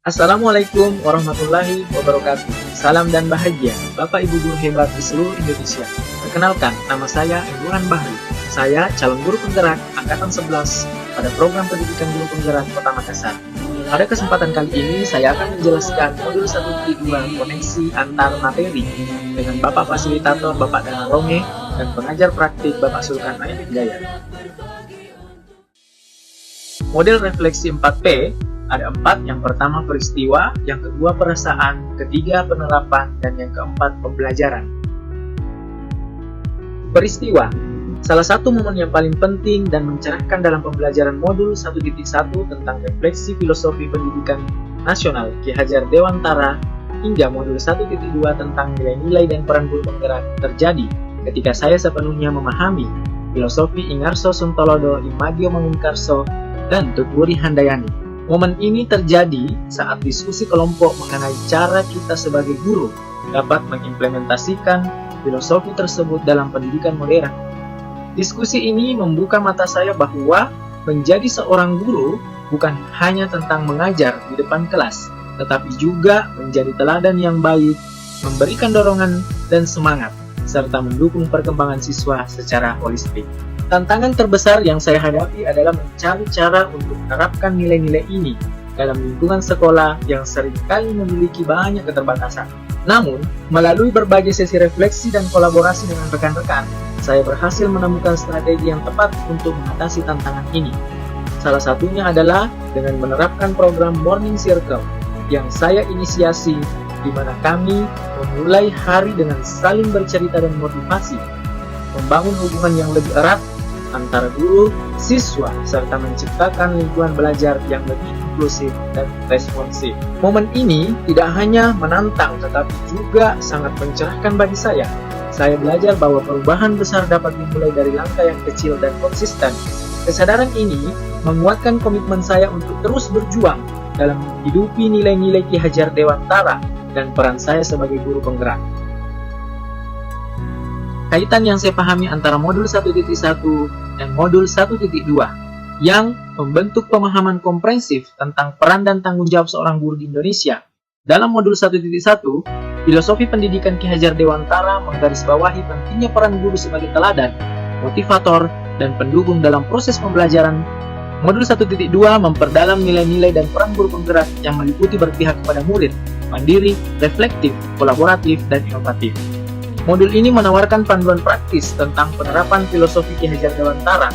Assalamualaikum warahmatullahi wabarakatuh. Salam dan bahagia, Bapak Ibu guru hebat di seluruh Indonesia. Perkenalkan, nama saya Imran Bahri. Saya calon guru penggerak Angkatan 11 pada program pendidikan guru penggerak Kota Makassar. Pada kesempatan kali ini, saya akan menjelaskan modul 1.2 koneksi antar materi dengan Bapak Fasilitator Bapak Dana Ronge dan pengajar praktik Bapak Sulkan Aibit Gaya. Model refleksi 4P ada 4, yang pertama peristiwa, yang kedua perasaan, ketiga penerapan, dan yang keempat pembelajaran. Peristiwa, salah satu momen yang paling penting dan mencerahkan dalam pembelajaran modul 1.1 tentang refleksi filosofi pendidikan nasional Ki Hajar Dewantara hingga modul 1.2 tentang nilai-nilai dan peran guru penggerak terjadi ketika saya sepenuhnya memahami filosofi Ingarso Suntolodo, Imagio Mangunkarso, dan Tutwuri Handayani. Momen ini terjadi saat diskusi kelompok mengenai cara kita sebagai guru dapat mengimplementasikan filosofi tersebut dalam pendidikan modern. Diskusi ini membuka mata saya bahwa menjadi seorang guru bukan hanya tentang mengajar di depan kelas, tetapi juga menjadi teladan yang baik, memberikan dorongan dan semangat, serta mendukung perkembangan siswa secara holistik. Tantangan terbesar yang saya hadapi adalah mencari cara untuk menerapkan nilai-nilai ini dalam lingkungan sekolah yang seringkali memiliki banyak keterbatasan. Namun, melalui berbagai sesi refleksi dan kolaborasi dengan rekan-rekan, saya berhasil menemukan strategi yang tepat untuk mengatasi tantangan ini. Salah satunya adalah dengan menerapkan program Morning Circle yang saya inisiasi, di mana kami memulai hari dengan saling bercerita dan motivasi, membangun hubungan yang lebih erat antara guru, siswa, serta menciptakan lingkungan belajar yang lebih inklusif dan responsif. Momen ini tidak hanya menantang, tetapi juga sangat mencerahkan bagi saya. Saya belajar bahwa perubahan besar dapat dimulai dari langkah yang kecil dan konsisten. Kesadaran ini menguatkan komitmen saya untuk terus berjuang dalam menghidupi nilai-nilai Ki Hajar Dewantara dan peran saya sebagai guru penggerak. Kaitan yang saya pahami antara modul 1.1 dan modul 1.2 yang membentuk pemahaman komprehensif tentang peran dan tanggung jawab seorang guru di Indonesia. Dalam modul 1.1, filosofi pendidikan Ki Hajar Dewantara menggarisbawahi pentingnya peran guru sebagai teladan, motivator, dan pendukung dalam proses pembelajaran. Modul 1.2 memperdalam nilai-nilai dan peran guru penggerak yang meliputi berpihak kepada murid, mandiri, reflektif, kolaboratif, dan inovatif. Modul ini menawarkan panduan praktis tentang penerapan filosofi Ki Hajar Dewantara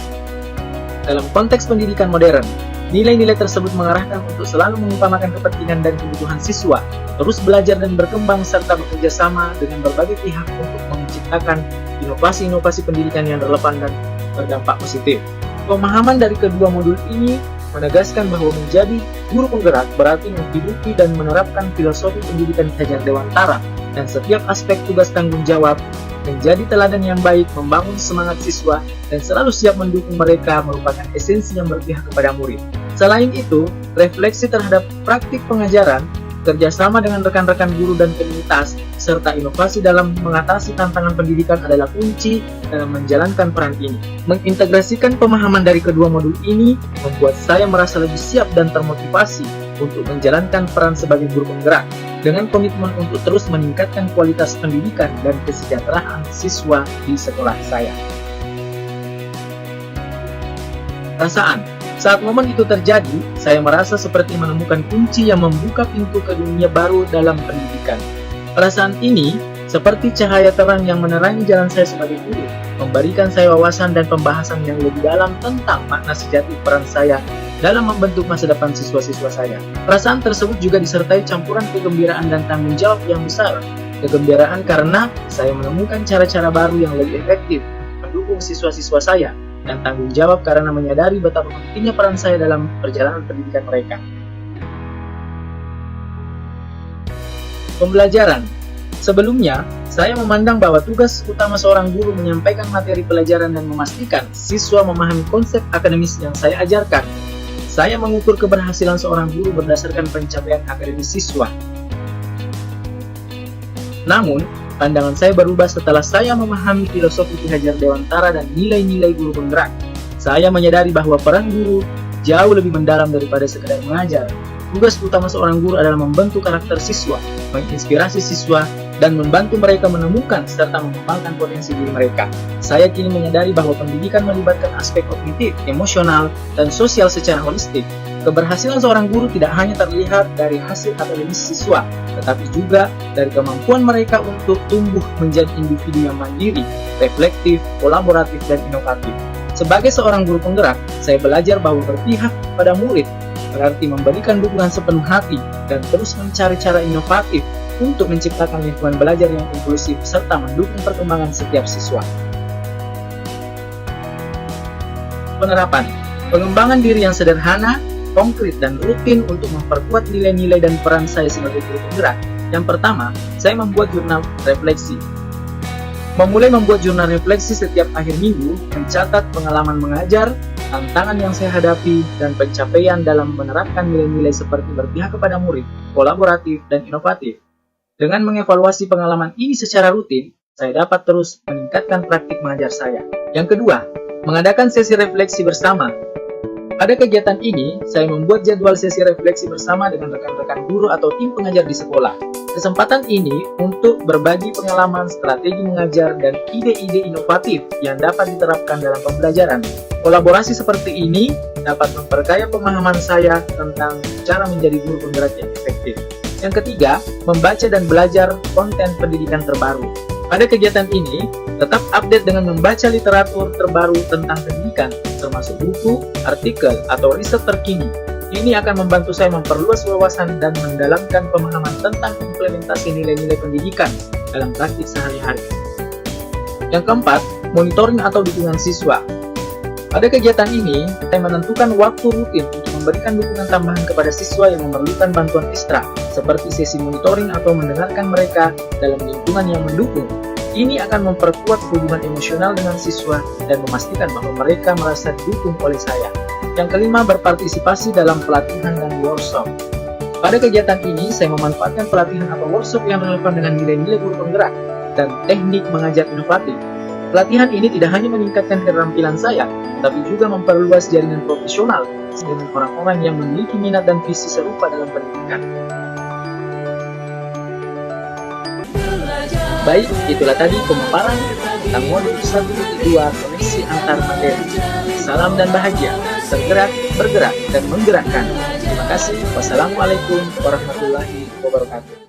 dalam konteks pendidikan modern. Nilai-nilai tersebut mengarahkan untuk selalu mengutamakan kepentingan dan kebutuhan siswa, terus belajar dan berkembang, serta bekerja sama dengan berbagai pihak untuk menciptakan inovasi-inovasi pendidikan yang relevan dan berdampak positif. Pemahaman dari kedua modul ini menegaskan bahwa menjadi guru penggerak berarti menghidupi dan menerapkan filosofi pendidikan Ki Hajar Dewantara, dan setiap aspek tugas tanggung jawab, menjadi teladan yang baik, membangun semangat siswa, dan selalu siap mendukung mereka merupakan esensi yang berpihak kepada murid. Selain itu, refleksi terhadap praktik pengajaran, kerjasama dengan rekan-rekan guru dan komunitas, serta inovasi dalam mengatasi tantangan pendidikan adalah kunci dalam menjalankan peran ini. Mengintegrasikan pemahaman dari kedua modul ini membuat saya merasa lebih siap dan termotivasi untuk menjalankan peran sebagai guru penggerak, dengan komitmen untuk terus meningkatkan kualitas pendidikan dan kesejahteraan siswa di sekolah saya. Perasaan. Saat momen itu terjadi, saya merasa seperti menemukan kunci yang membuka pintu ke dunia baru dalam pendidikan. Perasaan ini seperti cahaya terang yang menerangi jalan saya sebagai guru, memberikan saya wawasan dan pembahasan yang lebih dalam tentang makna sejati peran saya dalam membentuk masa depan siswa-siswa saya. Perasaan tersebut juga disertai campuran kegembiraan dan tanggung jawab yang besar. Kegembiraan karena saya menemukan cara-cara baru yang lebih efektif mendukung siswa-siswa saya, dan tanggung jawab karena menyadari betapa pentingnya peran saya dalam perjalanan pendidikan mereka. Pembelajaran. Sebelumnya, saya memandang bahwa tugas utama seorang guru menyampaikan materi pelajaran dan memastikan siswa memahami konsep akademis yang saya ajarkan. Saya mengukur keberhasilan seorang guru berdasarkan pencapaian akademis siswa. Namun, pandangan saya berubah setelah saya memahami filosofi Ki Hajar Dewantara dan nilai-nilai guru penggerak. Saya menyadari bahwa peran guru jauh lebih mendalam daripada sekedar mengajar. Tugas utama seorang guru adalah membentuk karakter siswa, menginspirasi siswa, dan membantu mereka menemukan serta mengembangkan potensi diri mereka. Saya kini menyadari bahwa pendidikan melibatkan aspek kognitif, emosional, dan sosial secara holistik. Keberhasilan seorang guru tidak hanya terlihat dari hasil akademis siswa, tetapi juga dari kemampuan mereka untuk tumbuh menjadi individu yang mandiri, reflektif, kolaboratif, dan inovatif. Sebagai seorang guru penggerak, saya belajar bahwa berpihak pada murid berarti memberikan dukungan sepenuh hati dan terus mencari cara inovatif untuk menciptakan lingkungan belajar yang inklusif serta mendukung perkembangan setiap siswa. Penerapan, pengembangan diri yang sederhana, konkret, dan rutin untuk memperkuat nilai-nilai dan peran saya sebagai guru penggerak. Yang pertama, saya membuat jurnal refleksi. Memulai membuat jurnal refleksi setiap akhir minggu, mencatat pengalaman mengajar, tantangan yang saya hadapi, dan pencapaian dalam menerapkan nilai-nilai seperti berpihak kepada murid, kolaboratif, dan inovatif. Dengan mengevaluasi pengalaman ini secara rutin, saya dapat terus meningkatkan praktik mengajar saya. Yang kedua, mengadakan sesi refleksi bersama. Pada kegiatan ini, saya membuat jadwal sesi refleksi bersama dengan rekan-rekan guru atau tim pengajar di sekolah. Kesempatan ini untuk berbagi pengalaman, strategi mengajar, dan ide-ide inovatif yang dapat diterapkan dalam pembelajaran. Kolaborasi seperti ini dapat memperkaya pemahaman saya tentang cara menjadi guru penggerak yang efektif. Yang ketiga, membaca dan belajar konten pendidikan terbaru. Pada kegiatan ini, tetap update dengan membaca literatur terbaru tentang pendidikan, termasuk buku, artikel, atau riset terkini. Ini akan membantu saya memperluas wawasan dan mendalamkan pemahaman tentang implementasi nilai-nilai pendidikan dalam praktik sehari-hari. Yang keempat, monitoring atau dukungan siswa. Pada kegiatan ini, saya menentukan waktu rutin untuk memberikan dukungan tambahan kepada siswa yang memerlukan bantuan ekstra, seperti sesi monitoring atau mendengarkan mereka dalam lingkungan yang mendukung. Ini akan memperkuat hubungan emosional dengan siswa dan memastikan bahwa mereka merasa didukung oleh saya. Yang kelima, berpartisipasi dalam pelatihan dan workshop. Pada kegiatan ini, saya memanfaatkan pelatihan atau workshop yang relevan dengan nilai-nilai guru penggerak dan teknik mengajar inovatif. Pelatihan ini tidak hanya meningkatkan keterampilan saya, tapi juga memperluas jaringan profesional dengan orang-orang yang memiliki minat dan visi serupa dalam pendidikan. Baik, itulah tadi pemaparan tentang modul 1.2 koneksi antar materi. Salam dan bahagia, tergerak, bergerak, dan menggerakkan. Terima kasih. Wassalamualaikum warahmatullahi wabarakatuh.